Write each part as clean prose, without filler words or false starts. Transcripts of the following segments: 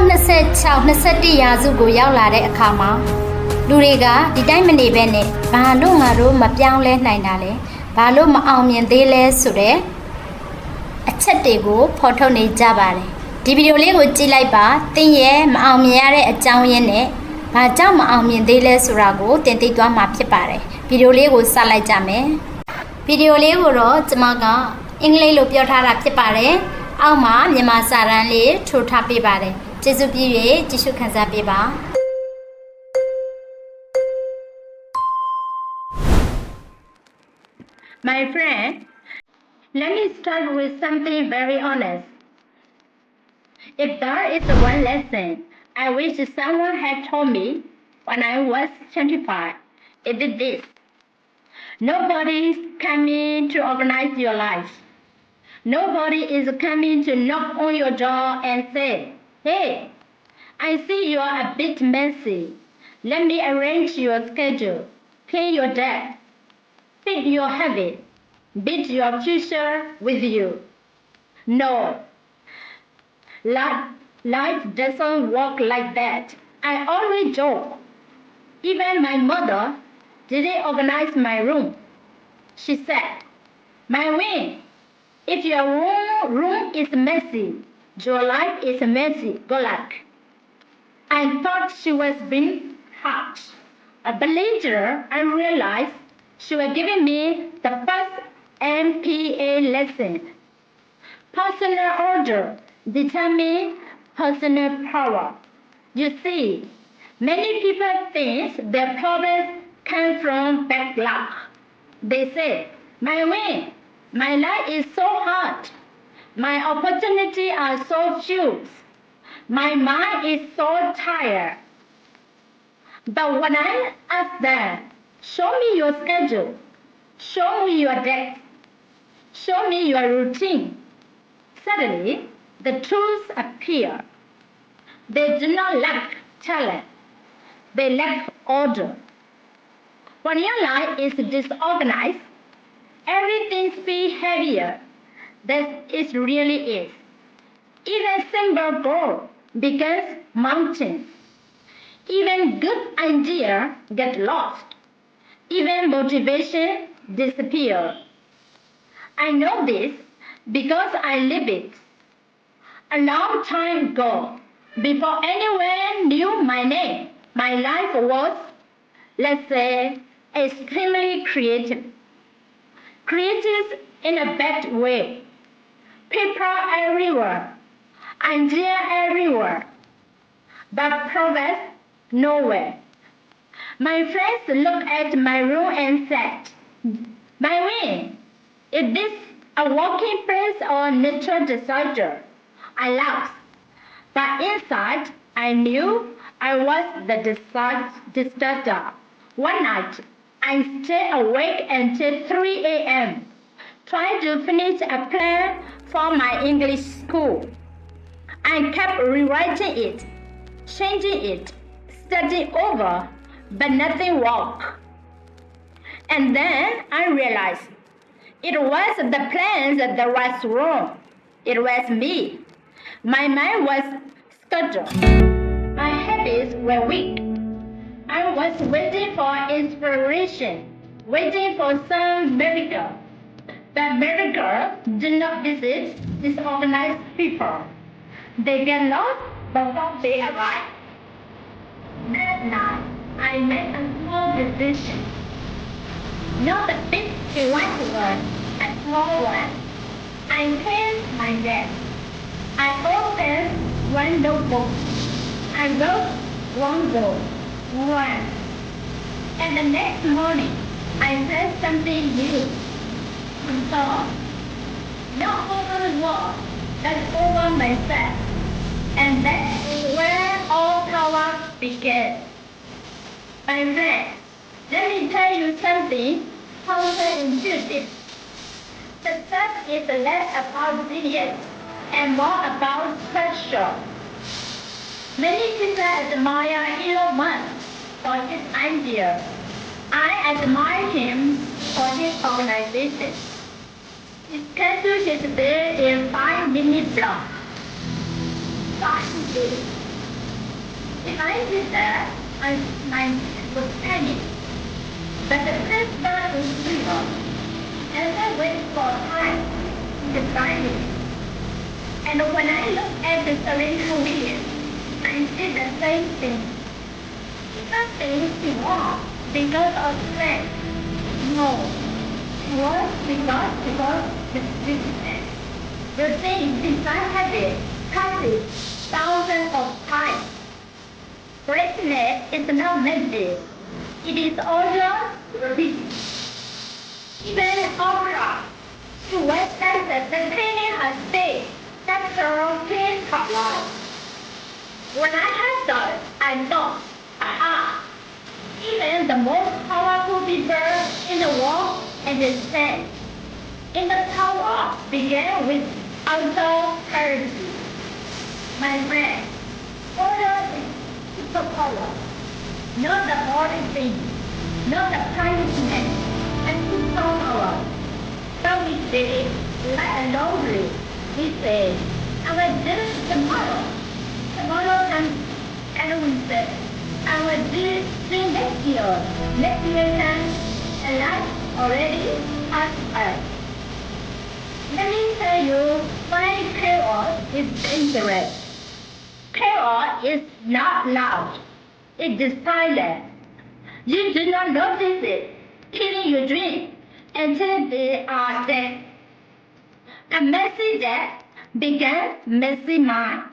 2026-21ရာစုကိုရောက်လာတဲ့အခါမှာလူတွေကဒီတိုင်းမနေဘဲနဲ့ဘာလို့ငါတို့မပြောင်းလဲနိုင်တာလဲဘာလို့မအောင်မြင်သေးလဲဆိုတဲ့အချက်တွေကိုဖော်ထုတ်နေကြပါတယ်ဒီဗီဒီယိုလေးကိုကြည့်လိုက်ပါသင်ရဲ့မအောင်မြင်ရတဲ့အကြောင်းရင်းနဲ့ဘာကြောင့်မအောင်မြင်သေးလဲဆိုတာကိုသင်သိသွားမှာဖြစ်ပါတယ်ဗီဒီယိုလေးကိုစလိုက်ကြမယ်ဗီဒီယိုလေးကိုတော့ကျွန်မကအင်္ဂလိပ်လိုပြောထားတာဖြစ်ပါတယ်အောက်မှာမြန်မာစာတန်းလေးထိုးထားပေးပါတယ်ကျေးဇူးပြု၍ကြည့်ရှုခံစားပေးပါ My friend, let me start with something very honest. If there is one lesson I wish someone had told me when I was 25, it is this. Nobody is coming to organize your life. Nobody is coming to knock on your door and say, hey, I see you are a bit messy. Let me arrange your schedule, pay your debt, feed your habit, build your future with you. No. Life doesn't work like that. I always joke. Even my mother didn't organize my room. She said, my wing, if your room is messy, your life is messy. Good luck. I thought she was being harsh. But later, I realized she was giving me the first MPA lesson. Personal order determines personal power. You see, many people think their problems come from bad luck. They say, my way, my life is so hard. My opportunities are so few. My mind is so tired. But when I ask them, show me your schedule, show me your debt, show me your routine, suddenly the truths appear. They do not lack talent. They lack order. When your life is disorganized, everything feels heavier than it really is. Even simple goal becomes mountains. Even good ideas get lost. Even motivation disappears. I know this because I live it. A long time ago, before anyone knew my name, my life was, let's say, extremely creative. Creative in a bad way. People everywhere, ideas everywhere, but progress nowhere. My friends looked at my room and said, my wing, is this a working place or a natural disaster? I laughed, but inside I knew I was the disaster. One night, I stayed awake until 3 a.m. trying to finish a plan for my English school. I kept rewriting it, changing it, studying over, but nothing worked. And then I realized it was the plans that was wrong. It was me. My mind was scattered. My habits were weak. I was waiting for inspiration, waiting for some miracle. But miracles do not visit disorganized people. They get lost before they arrive. That night, I made a small decision. Not a big one, a small one. I cleaned my desk. I opened one notebook. I wrote one goal, one. And the next morning, I said something new. So, not over the world, but over myself. And that's where all power began. My friend, let me tell you something counterintuitive. Success is less about genius and more about pressure. Many people admire Elon Musk for his idea. I admire him for his organization. He scheduled his day in 5-minute blocks. 5 days. If I did that, my would panic. But the principal is zero, and I wait for time to find it. And when I look at the cylinder wheel, I see the same thing. Nothing is wrong because of strength. No, it was because the business. The thing since I had it, practiced thousands of times. Greatness is not magic. It is also repeating. Even opera, to what senses the cleaning her stage, that's her clean top line. When I had thought, I thought, aha, even the most powerful people in the world understand. In the tower began with authority. My friend, order is superpower. Not the boring thing, not the punishment, and superpower. So we did it like a laundry. We said, I will do it tomorrow. Tomorrow comes, and we said, I will do it next year. Next year comes, and life already has us. Let me tell you why chaos is dangerous. Chaos is not loud. It is silent. You do not notice it, killing your dreams until they are dead. A messy death begins messy mind.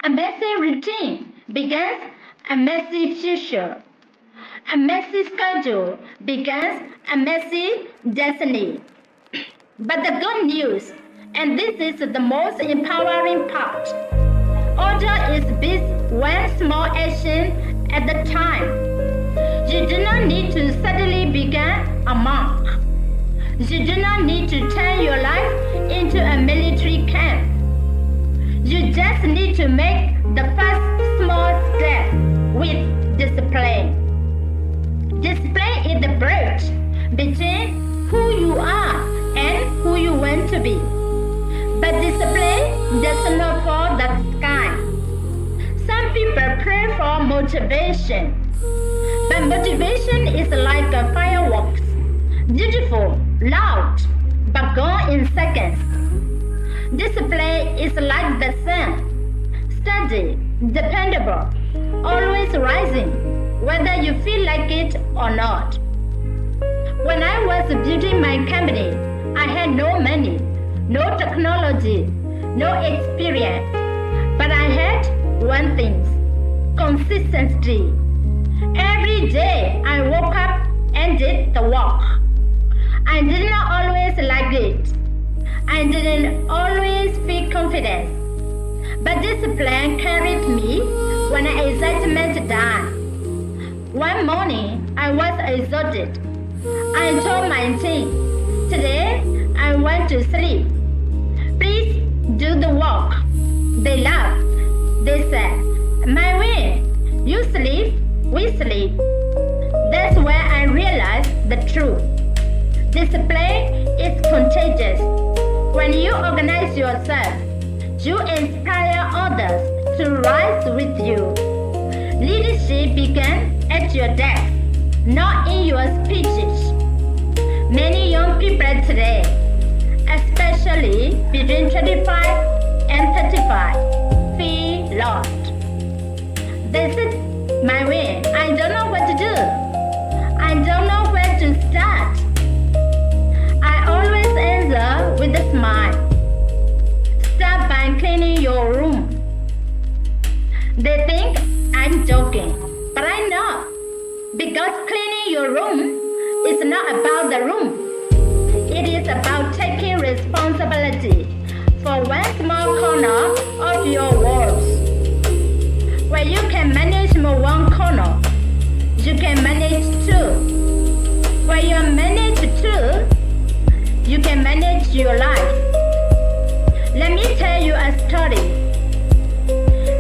A messy routine begins a messy future. A messy schedule begins a messy destiny. But the good news, and this is the most empowering part, order is built one small action at a time. You do not need to suddenly become a monk. You do not need to turn your life into a military camp. You just need to make the first small step with discipline. Discipline is the bridge between who you are and who you want to be. But discipline does not fall the sky. Some people pray for motivation. But motivation is like a fireworks. Beautiful, loud, but gone in seconds. Discipline is like the sun. Steady, dependable, always rising, whether you feel like it or not. When I was building my company, I had no money, no technology, no experience. But I had one thing, consistency. Every day I woke up and did the work. I did not always like it. I didn't always feel confident. But discipline carried me when excitement died. One morning I was exhausted. I told my team, today I want to sleep. Please do the work. They laughed. They said, my win, you sleep, we sleep. That's where I realized the truth. Discipline is contagious. When you organize yourself, you inspire others to rise with you. Leadership begins at your desk, not in your speeches. Many young people today, especially between 25 and 35, feel lost. They said, my way, I don't know what to do. I don't know where to start. I always answer with a smile. Start by cleaning your room. They think I'm joking, but I know. Because cleaning your room is not about the room. It is about taking responsibility for one small corner of your walls. Where you can manage one corner, you can manage two. Where you manage two, you can manage your life. Let me tell you a story.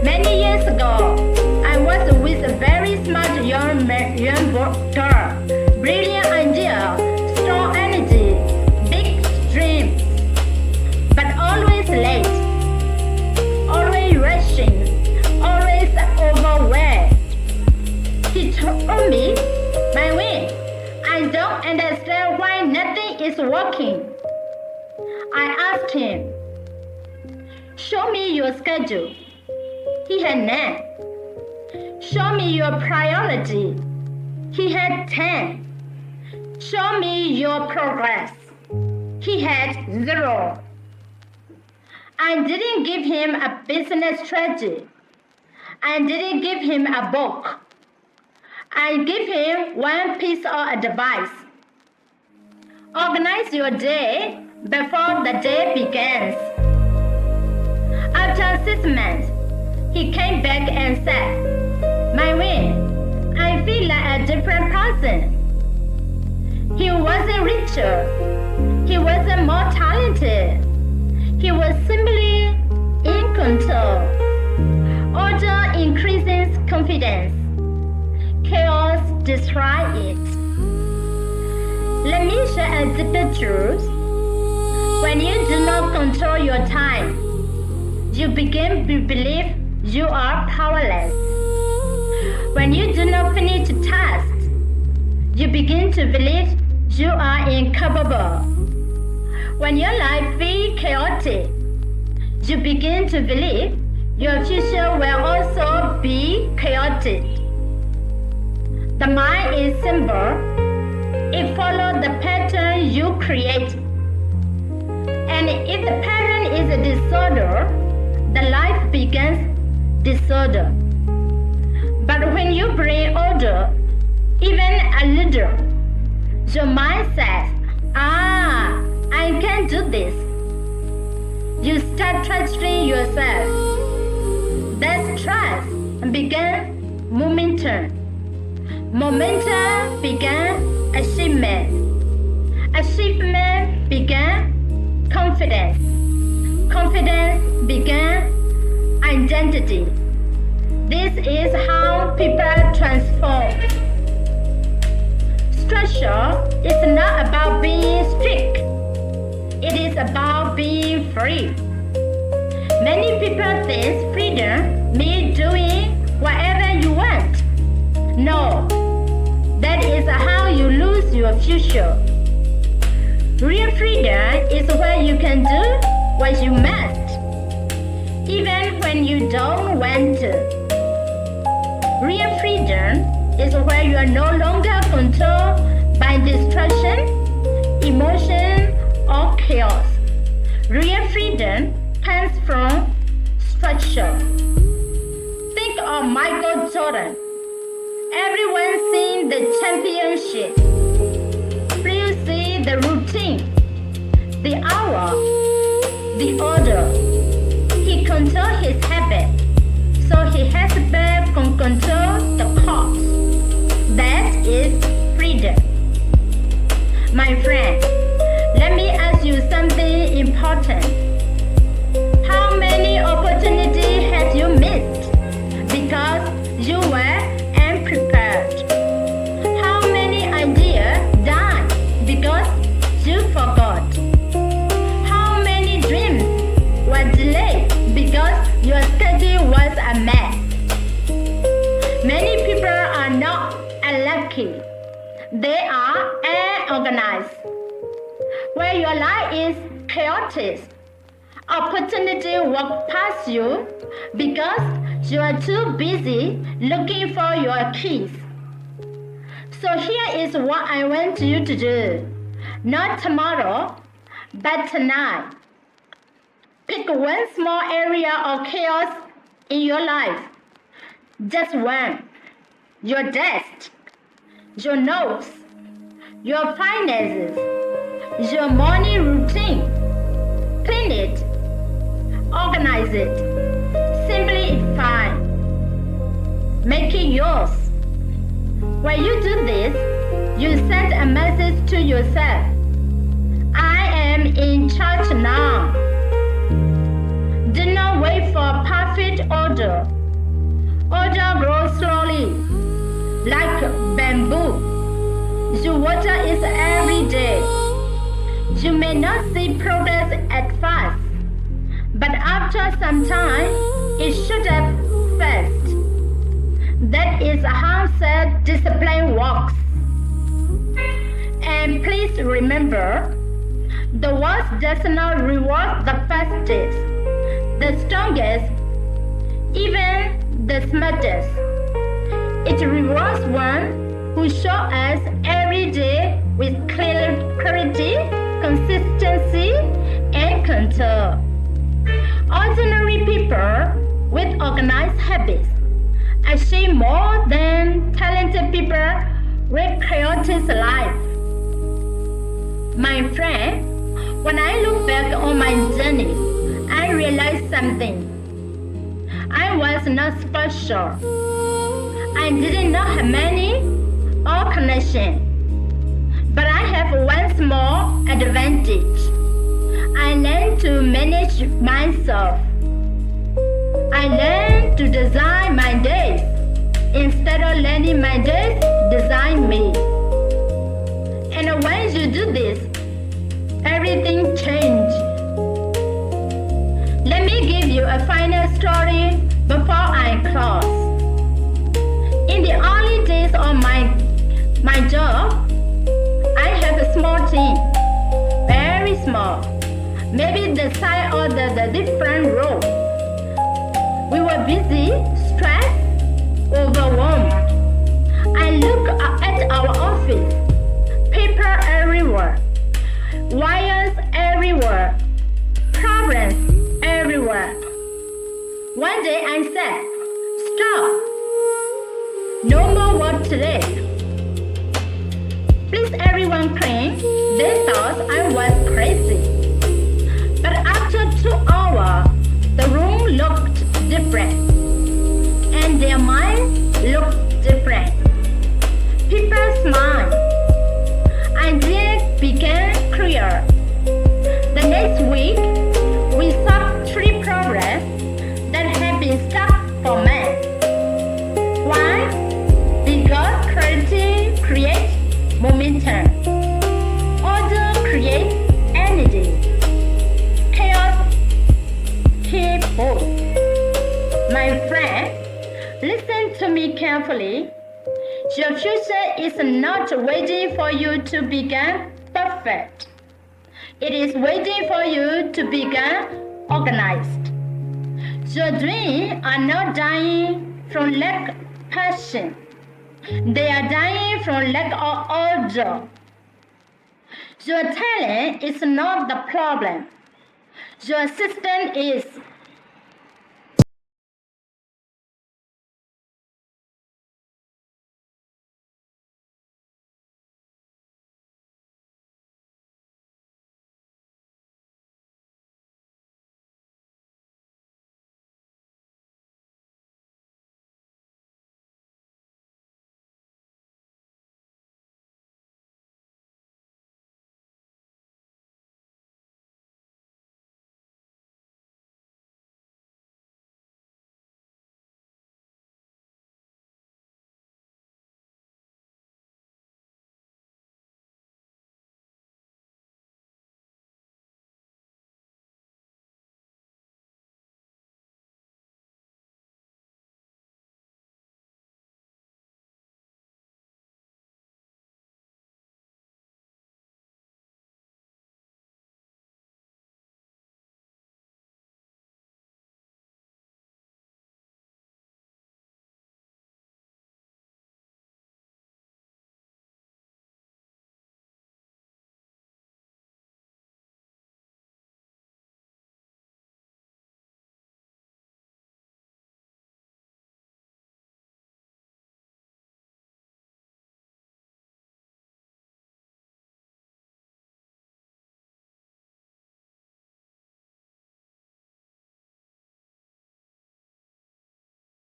Many years ago, I was with a very smart young girl. Brilliant idea, strong energy, big dreams, but always late, always rushing, always over your schedule. He had none. Show me your priority. He had 10. Show me your progress. He had 0. I didn't give him a business strategy. I didn't give him a book. I give him one piece of advice. Organize your day before the day begins. After 6 months, he came back and said, "My Win, I feel like a different person." He wasn't richer. He wasn't more talented. He was simply in control. Order increases confidence. Chaos destroys it. Let me share a deeper truth. When you do not control your time, you begin to believe you are powerless. When you do not finish tasks, you begin to believe you are incapable. When your life feels chaotic, you begin to believe your future will also be chaotic. The mind is simple. It follows the pattern you create. And if the pattern is a disorder, the life begins disorder. But when you bring order, even a little, your mind says, I can do this. You start trusting yourself. That trust begins momentum. Momentum began achievement. Achievement began confidence. Confidence began identity. This is how people transform. Structure is not about being strict. It is about being free. Many people think freedom means doing whatever you want. No, that is how you lose your future. Real freedom is where you can do what you must, even when you don't want to. Real freedom is where you are no longer controlled by distraction, emotion, or chaos. Real freedom comes from structure. Think of Michael Jordan. Everyone sees the championship. Please see the routine, the hour, the order. He controls his habit, so he has better control the cost. That is freedom. My friend, let me ask you something important. How many opportunities have you missed because you were unprepared? How many ideas died because you forgot? How many dreams were delayed because your schedule was a mess? Many people are not unlucky. They are unorganized. Where your life is chaotic, opportunity walk past you because you are too busy looking for your keys. So here is what I want you to do. Not tomorrow, but tonight. Pick one small area of chaos in your life. Just one. Your desk, your notes, your finances, your morning routine. Clean it. Organize it. Simplify. Make it yours. When you do this, you send a message to yourself. I am in charge now. Do not wait for perfect order. Order grows slowly, like bamboo. You water it every day. You may not see progress at first, but after some time, it should up fast. That is how self-discipline works. And please remember, the world does not reward the fastest. the strongest, even the smartest. It rewards one who shows us every day with clarity, consistency, and control. Ordinary people with organized habits achieve more than talented people with chaotic life. My friend, when I look back on my journey, I realized something. I was not special. I did not have money or connection. But I have one small advantage. I learned to manage myself. I learned to design my days instead of letting my days design me. And when you do this, everything changes. Let me give you a final story before I close. In the early days of my job, I have a small team, very small, maybe the size of the different room. We were busy, stressed, overwhelmed. I look at our office, paper everywhere, wires everywhere, problems everywhere. One day I said, stop, no more work today. Please everyone clean. They thought I was crazy. But after 2 hours, the room looked different. And their minds looked different. People smiled. Ideas became clear. The next week, we solved 3 problems that had been stuck for months. Why? Because clarity creates momentum. Order creates energy. Chaos keeps both. My friend, listen to me carefully. Your future is not waiting for you to become perfect. It is waiting for you to become organized. Your dreams are not dying from lack of passion. They are dying from lack of order. Your talent is not the problem. Your system is.